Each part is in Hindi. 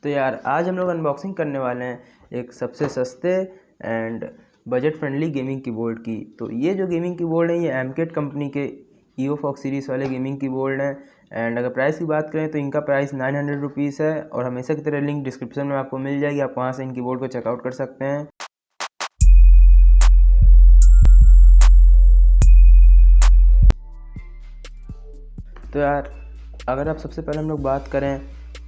तो यार आज हम लोग अनबॉक्सिंग करने वाले हैं एक सबसे सस्ते and budget friendly gaming keyboard की। तो ये जो गेमिंग कीबोर्ड है ये एमकेट कंपनी के EOFOX सीरीज़ वाले गेमिंग कीबोर्ड हैं। एंड अगर प्राइस की बात करें तो इनका प्राइस 900 रुपीज़ है और हमेशा की तरह लिंक डिस्क्रिप्शन में आपको मिल जाएगी, आप वहाँ से इन कीबोर्ड को चेकआउट कर सकते हैं। तो यार अगर आप सबसे पहले हम लोग बात करें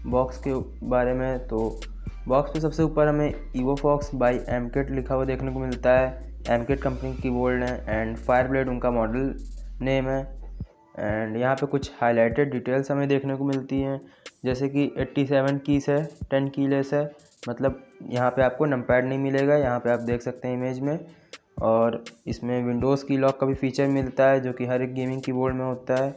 बॉक्स के बारे में, तो बॉक्स पे सबसे ऊपर हमें EOFOX बाय एमकेट लिखा हुआ देखने को मिलता है। एमकेट कंपनी की कीबोर्ड है एंड फायरब्लेड उनका मॉडल नेम है। एंड यहाँ पे कुछ हाईलाइटेड डिटेल्स हमें देखने को मिलती हैं, जैसे कि 87 कीस है, 10 कीलेस है, मतलब यहाँ पे आपको नंपैड नहीं मिलेगा, यहाँ पे आप देख सकते हैं इमेज में। और इसमें विंडोज़ की लॉक का भी फीचर मिलता है जो कि हर एक गेमिंग कीबोर्ड में होता है।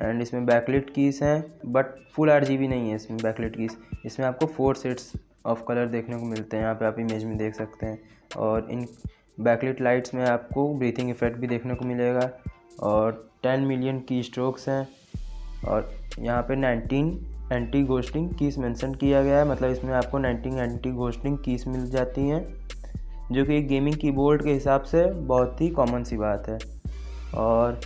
एंड इसमें बैकलिट कीज़ हैं बट फुल RGB नहीं है इसमें बैकलिट कीज़। इसमें आपको 4 सेट्स ऑफ कलर देखने को मिलते हैं, यहाँ पे आप इमेज में देख सकते हैं। और इन बैकलिट लाइट्स में आपको ब्रीथिंग इफेक्ट भी देखने को मिलेगा। और 10 मिलियन की स्ट्रोक्स हैं और यहाँ पे 19 एंटी घोस्टिंग कीज़ मेंशन किया गया है, मतलब इसमें आपको 19 एंटी घोस्टिंग कीज़ मिल जाती हैं, जो कि एक गेमिंग कीबोर्ड के हिसाब से बहुत ही कॉमन सी बात है। और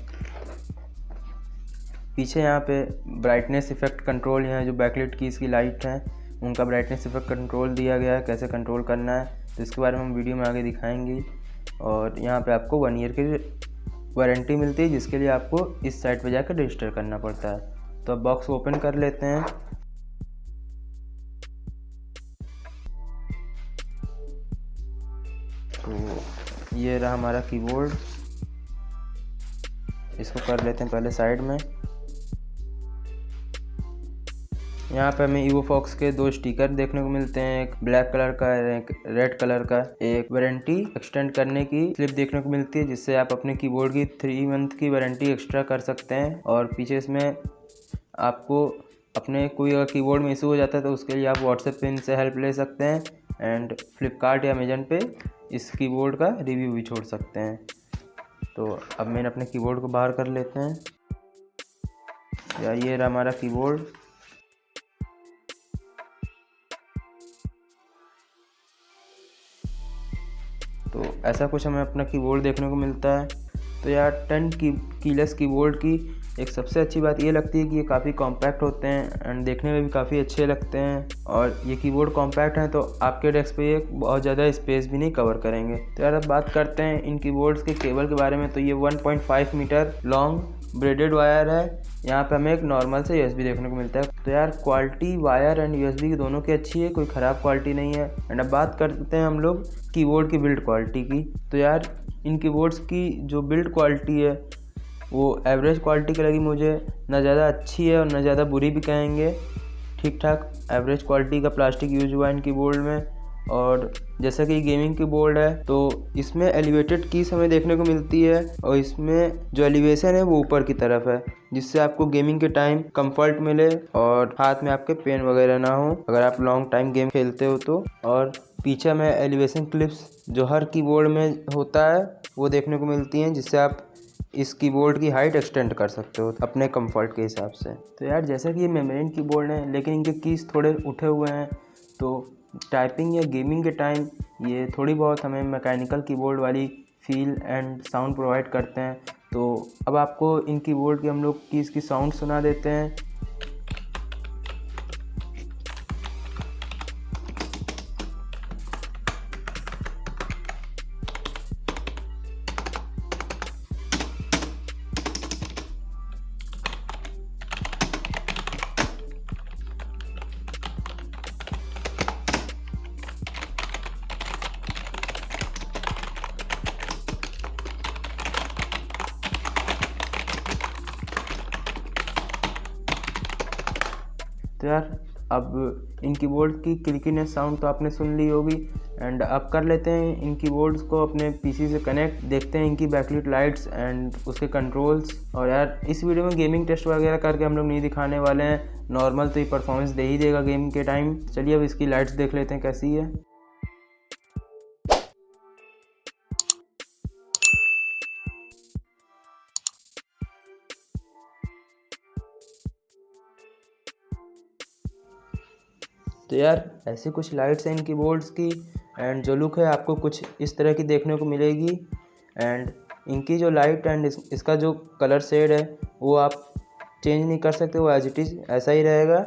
पीछे यहाँ पे ब्राइटनेस इफेक्ट कंट्रोल, यहाँ जो बैकलिट कीज़ की लाइट हैं उनका ब्राइटनेस इफेक्ट कंट्रोल दिया गया है, कैसे कंट्रोल करना है तो इसके बारे में हम वीडियो में आगे दिखाएंगे। और यहाँ पे आपको 1 ईयर की वारंटी मिलती है, जिसके लिए आपको इस साइट पे जाकर रजिस्टर करना पड़ता है। तो अब बॉक्स ओपन कर लेते हैं। तो ये रहा हमारा कीबोर्ड, इसको कर लेते हैं पहले साइड में। यहाँ पे हमें EOFOX के 2 स्टिकर देखने को मिलते हैं, एक ब्लैक कलर का एक रेड कलर का। एक वारंटी एक्सटेंड करने की स्लिप देखने को मिलती है, जिससे आप अपने कीबोर्ड की 3 मंथ की वारंटी एक्स्ट्रा कर सकते हैं। और पीछे इसमें आपको अपने कोई अगर कीबोर्ड में इशू हो जाता है तो उसके लिए आप व्हाट्सएप पे इनसे हेल्प ले सकते हैं। एंड फ्लिपकार्ट या अमेजन पे इस कीबोर्ड का रिव्यू भी छोड़ सकते हैं। तो अब मैंने अपने कीबोर्ड को बाहर कर लेते हैं। यार ये रहा हमारा कीबोर्ड। तो ऐसा कुछ हमें अपना कीबोर्ड देखने को मिलता है। तो यार 10 कीलेस कीबोर्ड की एक सबसे अच्छी बात ये लगती है कि ये काफ़ी कॉम्पैक्ट होते हैं एंड देखने में भी काफ़ी अच्छे लगते हैं। और ये कीबोर्ड कॉम्पैक्ट हैं तो आपके डेस्क पे ये बहुत ज़्यादा स्पेस भी नहीं कवर करेंगे। तो यार अब बात करते हैं इन कीबोर्ड्स के केबल के बारे में। तो ये 1.5 मीटर लॉन्ग ब्रेडेड वायर है। यहाँ पे हमें एक नॉर्मल से USB देखने को मिलता है। तो यार क्वालिटी वायर एंड USB की दोनों की अच्छी है, कोई ख़राब क्वालिटी नहीं है। एंड अब बात करते हैं हम लोग कीबोर्ड की बिल्ड क्वालिटी की। तो यार इन कीबोर्ड्स की जो बिल्ड क्वालिटी है वो एवरेज क्वालिटी की लगी मुझे, ना ज़्यादा अच्छी है और ना ज़्यादा बुरी भी कहेंगे, ठीक ठाक एवरेज क्वालिटी का प्लास्टिक यूज हुआ है इन कीबोर्ड में। और जैसा कि गेमिंग कीबोर्ड है तो इसमें एलिवेटेड कीज हमें देखने को मिलती है और इसमें जो एलिवेशन है वो ऊपर की तरफ है, जिससे आपको गेमिंग के टाइम कंफर्ट मिले और हाथ में आपके पेन वगैरह ना हो अगर आप लॉन्ग टाइम गेम खेलते हो तो। और पीछे में एलिवेशन क्लिप्स जो हर कीबोर्ड में होता है वो देखने को मिलती हैं, जिससे आप इस कीबोर्ड की हाइट एक्सटेंड कर सकते हो अपने कंफर्ट के हिसाब से। तो यार जैसा कि ये मेमोरी कीबोर्ड है लेकिन इनके कीज थोड़े उठे हुए हैं, तो टाइपिंग या गेमिंग के टाइम ये थोड़ी बहुत हमें मैकेनिकल कीबोर्ड वाली फील एंड साउंड प्रोवाइड करते हैं। तो अब आपको इन कीबोर्ड की हम लोग कीज की साउंड सुना देते हैं। तो यार अब इन कीबोर्ड की क्लिकीनेस साउंड तो आपने सुन ली होगी। एंड अब कर लेते हैं इन कीबोर्ड्स को अपने PC से कनेक्ट, देखते हैं इनकी बैकलाइट लाइट्स एंड उसके कंट्रोल्स। और यार इस वीडियो में गेमिंग टेस्ट वगैरह करके हम लोग नहीं दिखाने वाले हैं, नॉर्मल तो ये परफॉर्मेंस दे ही देगा गेमिंग के टाइम। चलिए अब इसकी लाइट्स देख लेते हैं कैसी है। तो यार ऐसे कुछ लाइट्स हैं इन कीबोर्ड्स की, एंड जो लुक है आपको कुछ इस तरह की देखने को मिलेगी। एंड इनकी जो लाइट एंड इसका जो कलर शेड है वो आप चेंज नहीं कर सकते, वो एज इट इज़ ऐसा ही रहेगा।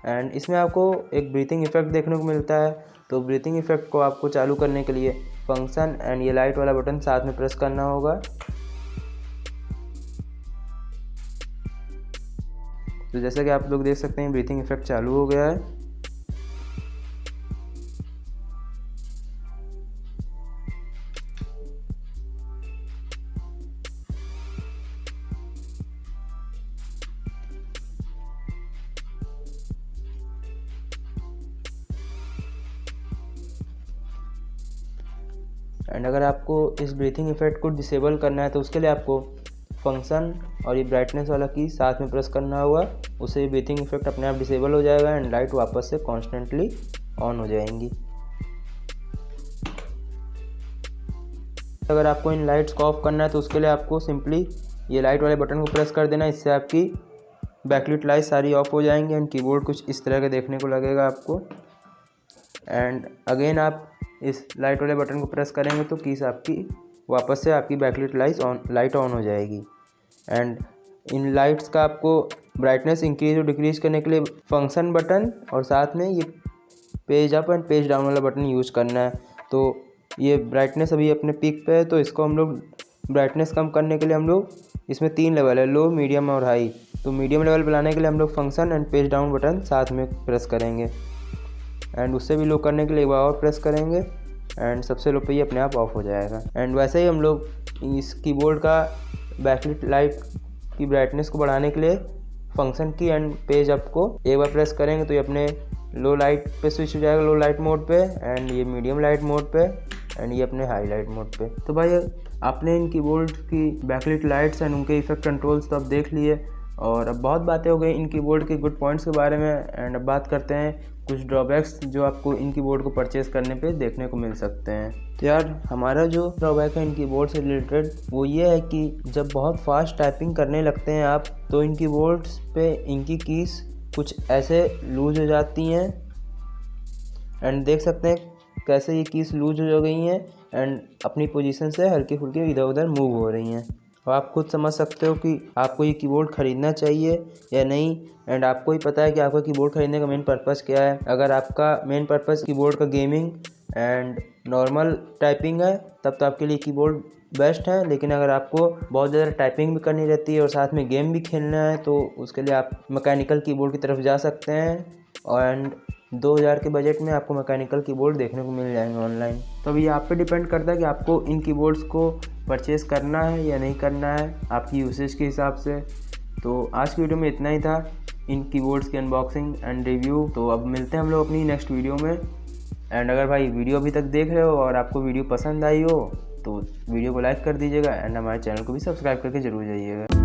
एंड इसमें आपको एक ब्रीथिंग इफेक्ट देखने को मिलता है। तो ब्रीथिंग इफेक्ट को आपको चालू करने के लिए फंक्शन एंड ये लाइट वाला बटन साथ में प्रेस करना होगा। तो जैसा कि आप लोग देख सकते हैं ब्रीथिंग इफेक्ट चालू हो गया है। एंड अगर आपको इस ब्रीथिंग इफेक्ट को डिसेबल करना है तो उसके लिए आपको फंक्शन और ये ब्राइटनेस वाला की साथ में प्रेस करना होगा। उससे ब्रीथिंग इफेक्ट अपने आप डिसेबल हो जाएगा एंड लाइट वापस से कॉन्स्टेंटली ऑन हो जाएंगी। अगर आपको इन लाइट्स को ऑफ करना है तो उसके लिए आपको सिंपली ये लाइट वाले बटन को प्रेस कर देना। इससे आपकी बैकलाइट लाइट सारी ऑफ हो जाएंगी एंड कीबोर्ड कुछ इस तरह का देखने को लगेगा आपको। एंड अगेन आप इस लाइट वाले बटन को प्रेस करेंगे तो कीज आपकी वापस से आपकी बैकलाइट लाइट ऑन हो जाएगी। एंड इन लाइट्स का आपको ब्राइटनेस इंक्रीज और डिक्रीज करने के लिए फंक्शन बटन और साथ में ये page up and page down वाला बटन यूज करना है। तो ये ब्राइटनेस अभी अपने पीक पे है, तो इसको हम लोग ब्राइटनेस कम करने के लिए हम लोग इसमें 3 लेवल है, लो, मीडियम और हाई। तो मीडियम लेवल पर लाने के लिए हम लोग function and page down button साथ में प्रेस करेंगे एंड उससे भी लो करने के लिए एक बार और प्रेस करेंगे एंड सबसे लो पे ही अपने आप ऑफ हो जाएगा। एंड वैसे ही हम लोग इस कीबोर्ड का बैकलाइट लाइट की ब्राइटनेस को बढ़ाने के लिए फंक्शन की एंड पेज अप को एक बार प्रेस करेंगे तो ये अपने लो लाइट पे स्विच हो जाएगा, लो लाइट मोड पे, एंड ये मीडियम लाइट मोड पे, एंड ये अपने हाई लाइट मोड पे। तो भाई आपने इन कीबोर्ड की बैकलाइट लाइट्स एंड उनके इफेक्ट कंट्रोल्स तो अब देख लिए, और अब बहुत बातें हो गई इन कीबोर्ड के गुड पॉइंट्स के बारे में। एंड अब बात करते हैं कुछ ड्रॉबैक्स जो आपको इन कीबोर्ड को परचेज़ करने पे देखने को मिल सकते हैं। तो यार हमारा जो ड्रॉबैक है इन कीबोर्ड से रिलेटेड वो ये है कि जब बहुत फास्ट टाइपिंग करने लगते हैं आप तो इन कीबोर्ड्स पे इनकी कीज़ कुछ ऐसे लूज हो जाती हैं। एंड देख सकते हैं कैसे ये कीज़ लूज हो गई हैं एंड अपनी पोजीशन से हल्की फुल्की इधर उधर मूव हो रही हैं। और आप खुद समझ सकते हो कि आपको ये कीबोर्ड ख़रीदना चाहिए या नहीं। एंड आपको ही पता है कि आपका कीबोर्ड ख़रीदने का मेन पर्पस क्या है। अगर आपका मेन पर्पस कीबोर्ड का गेमिंग एंड नॉर्मल टाइपिंग है तब तो आपके लिए कीबोर्ड बेस्ट है। लेकिन अगर आपको बहुत ज़्यादा टाइपिंग भी करनी रहती है और साथ में गेम भी खेलना है तो उसके लिए आप मैकेनिकल कीबोर्ड की तरफ जा सकते हैं। एंड 2000 के बजट में आपको मैकेनिकल कीबोर्ड देखने को मिल जाएंगे ऑनलाइन। तो अभी आप पे डिपेंड करता है कि आपको इन कीबोर्ड्स को परचेज़ करना है या नहीं करना है आपकी यूसेज के हिसाब से। तो आज की वीडियो में इतना ही था, इन कीबोर्ड्स की अनबॉक्सिंग एंड रिव्यू। तो अब मिलते हैं हम लोग अपनी नेक्स्ट वीडियो में। एंड अगर भाई वीडियो अभी तक देख रहे हो और आपको वीडियो पसंद आई हो तो वीडियो को लाइक कर दीजिएगा एंड हमारे चैनल को भी सब्सक्राइब करके ज़रूर जाइएगा।